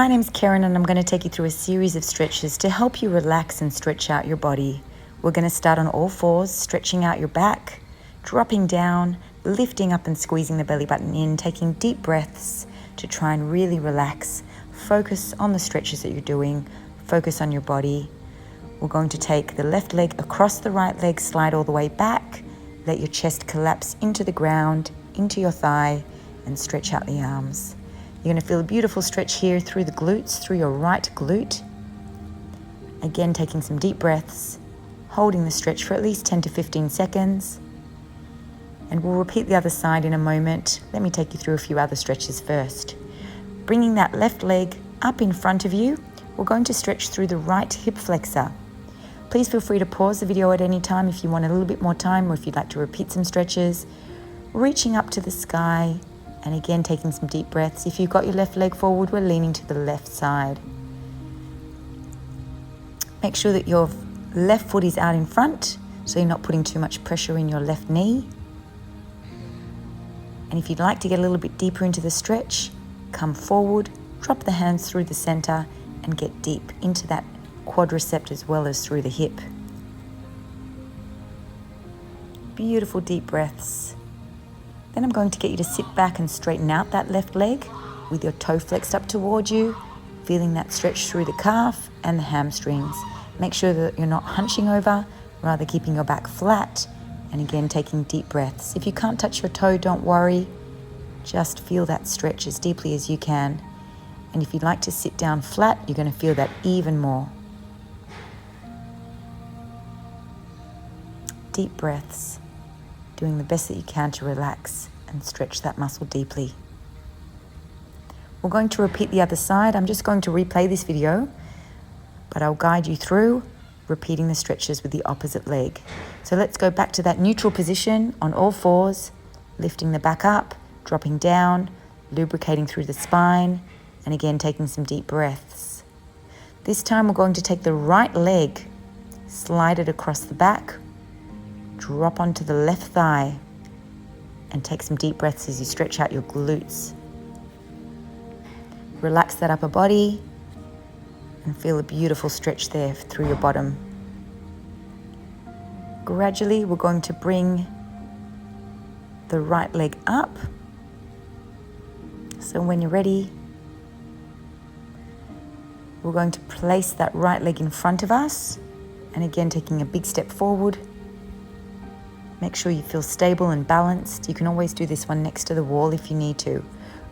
My name's Karen and I'm going to take you through a series of stretches to help you relax and stretch out your body. We're going to start on all fours, stretching out your back, dropping down, lifting up and squeezing the belly button in, taking deep breaths to try and really relax. Focus on the stretches that you're doing, focus on your body. We're going to take the left leg across the right leg, slide all the way back, let your chest collapse into the ground, into your thigh, and stretch out the arms. You're going to feel a beautiful stretch here through the glutes, through your right glute. Again, taking some deep breaths, holding the stretch for at least 10 to 15 seconds. And we'll repeat the other side in a moment. Let me take you through a few other stretches first. Bringing that left leg up in front of you, we're going to stretch through the right hip flexor. Please feel free to pause the video at any time if you want a little bit more time or if you'd like to repeat some stretches. Reaching up to the sky. And again, taking some deep breaths. If you've got your left leg forward, we're leaning to the left side. Make sure that your left foot is out in front, so you're not putting too much pressure in your left knee. And if you'd like to get a little bit deeper into the stretch, come forward, drop the hands through the center, and get deep into that quadricep as well as through the hip. Beautiful deep breaths. Then I'm going to get you to sit back and straighten out that left leg with your toe flexed up towards you, feeling that stretch through the calf and the hamstrings. Make sure that you're not hunching over, rather keeping your back flat, and again taking deep breaths. If you can't touch your toe, don't worry. Just feel that stretch as deeply as you can. And if you'd like to sit down flat, you're going to feel that even more. Deep breaths. Doing the best that you can to relax and stretch that muscle deeply. We're going to repeat the other side. I'm just going to replay this video, but I'll guide you through repeating the stretches with the opposite leg. So let's go back to that neutral position on all fours, lifting the back up, dropping down, lubricating through the spine, and again taking some deep breaths. This time we're going to take the right leg, slide it across the back, drop onto the left thigh and take some deep breaths as you stretch out your glutes. Relax that upper body and feel a beautiful stretch there through your bottom. Gradually, we're going to bring the right leg up. So when you're ready, we're going to place that right leg in front of us and again taking a big step forward. Make sure you feel stable and balanced. You can always do this one next to the wall if you need to.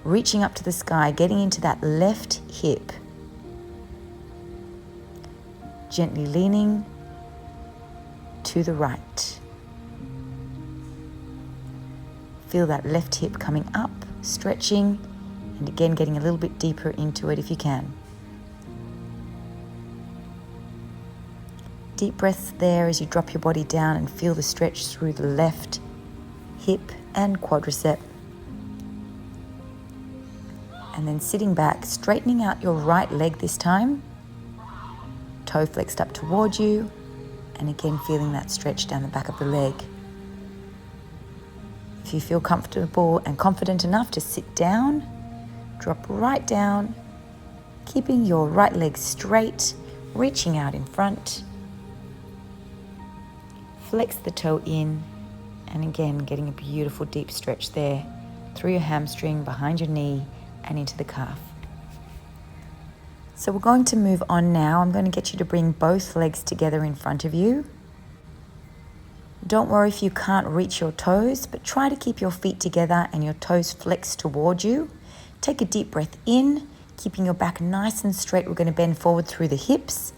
Reaching up to the sky, getting into that left hip. Gently leaning to the right. Feel that left hip coming up, stretching, and again getting a little bit deeper into it if you can. Deep breaths there as you drop your body down and feel the stretch through the left hip and quadricep. And then sitting back, straightening out your right leg this time. Toe flexed up towards you. And again, feeling that stretch down the back of the leg. If you feel comfortable and confident enough to sit down, drop right down, keeping your right leg straight, reaching out in front. Flex the toe in, and again, getting a beautiful deep stretch there through your hamstring, behind your knee, and into the calf. So we're going to move on now. I'm going to get you to bring both legs together in front of you. Don't worry if you can't reach your toes, but try to keep your feet together and your toes flexed towards you. Take a deep breath in, keeping your back nice and straight. We're going to bend forward through the hips.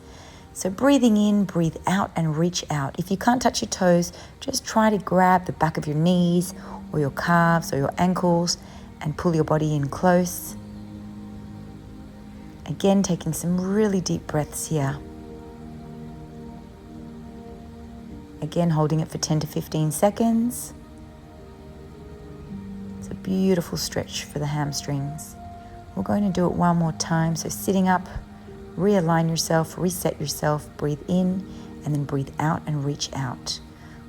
So breathing in, breathe out and reach out. If you can't touch your toes, just try to grab the back of your knees or your calves or your ankles and pull your body in close. Again, taking some really deep breaths here. Again, holding it for 10 to 15 seconds. It's a beautiful stretch for the hamstrings. We're going to do it one more time. So sitting up, realign yourself, reset yourself, breathe in, and then breathe out and reach out.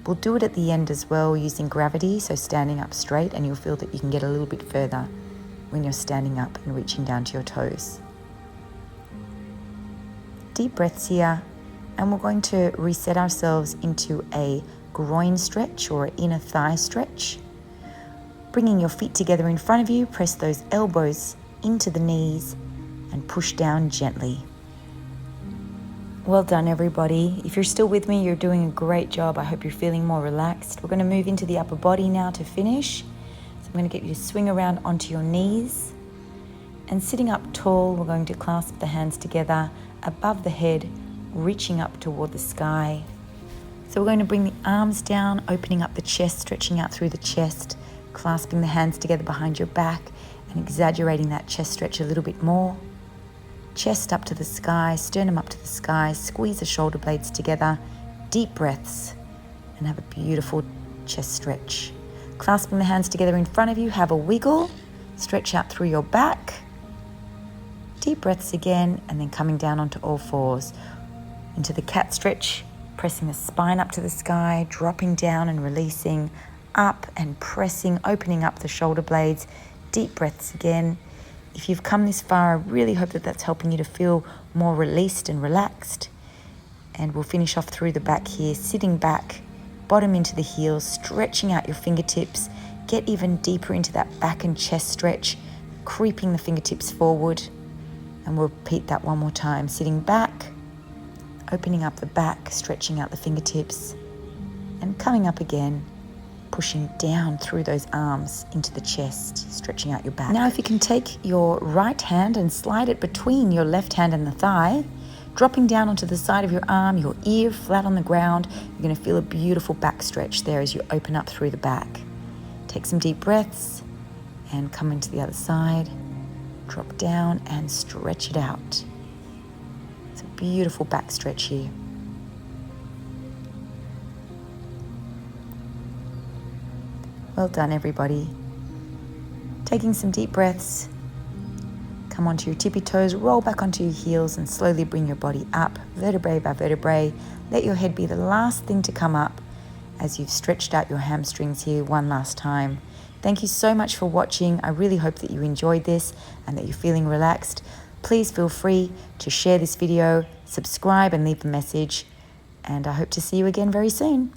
We'll do it at the end as well using gravity, so standing up straight, and you'll feel that you can get a little bit further when you're standing up and reaching down to your toes. deep breaths here, and we're going to reset ourselves into a groin stretch or inner thigh stretch. Bringing your feet together in front of you, press those elbows into the knees and push down gently. Well done, everybody. If you're still with me, you're doing a great job. I hope you're feeling more relaxed. We're going to move into the upper body now to finish. So I'm going to get you to swing around onto your knees. And sitting up tall, we're going to clasp the hands together above the head, reaching up toward the sky. So we're going to bring the arms down, opening up the chest, stretching out through the chest, clasping the hands together behind your back and exaggerating that chest stretch a little bit more. Chest up to the sky, sternum up to the sky, squeeze the shoulder blades together, deep breaths, and have a beautiful chest stretch. Clasping the hands together in front of you, have a wiggle, stretch out through your back. Deep breaths again, and then coming down onto all fours into the cat stretch, pressing the spine up to the sky, dropping down and releasing, up and pressing, opening up the shoulder blades. Deep breaths again. If you've come this far, I really hope that that's helping you to feel more released and relaxed. And we'll finish off through the back here, sitting back, bottom into the heels, stretching out your fingertips. Get even deeper into that back and chest stretch, creeping the fingertips forward. And we'll repeat that one more time. Sitting back, opening up the back, stretching out the fingertips, and coming up again, pushing down through those arms into the chest, stretching out your back. Now if you can take your right hand and slide it between your left hand and the thigh, dropping down onto the side of your arm, your ear flat on the ground, you're going to feel a beautiful back stretch there as you open up through the back. Take some deep breaths and come into the other side. Drop down and stretch it out. It's a beautiful back stretch here. Well done, everybody. Taking some deep breaths. Come onto your tippy toes, roll back onto your heels and slowly bring your body up, vertebrae by vertebrae. Let your head be the last thing to come up as you've stretched out your hamstrings here one last time. Thank you so much for watching. I really hope that you enjoyed this and that you're feeling relaxed. Please feel free to share this video, subscribe and leave a message. And I hope to see you again very soon.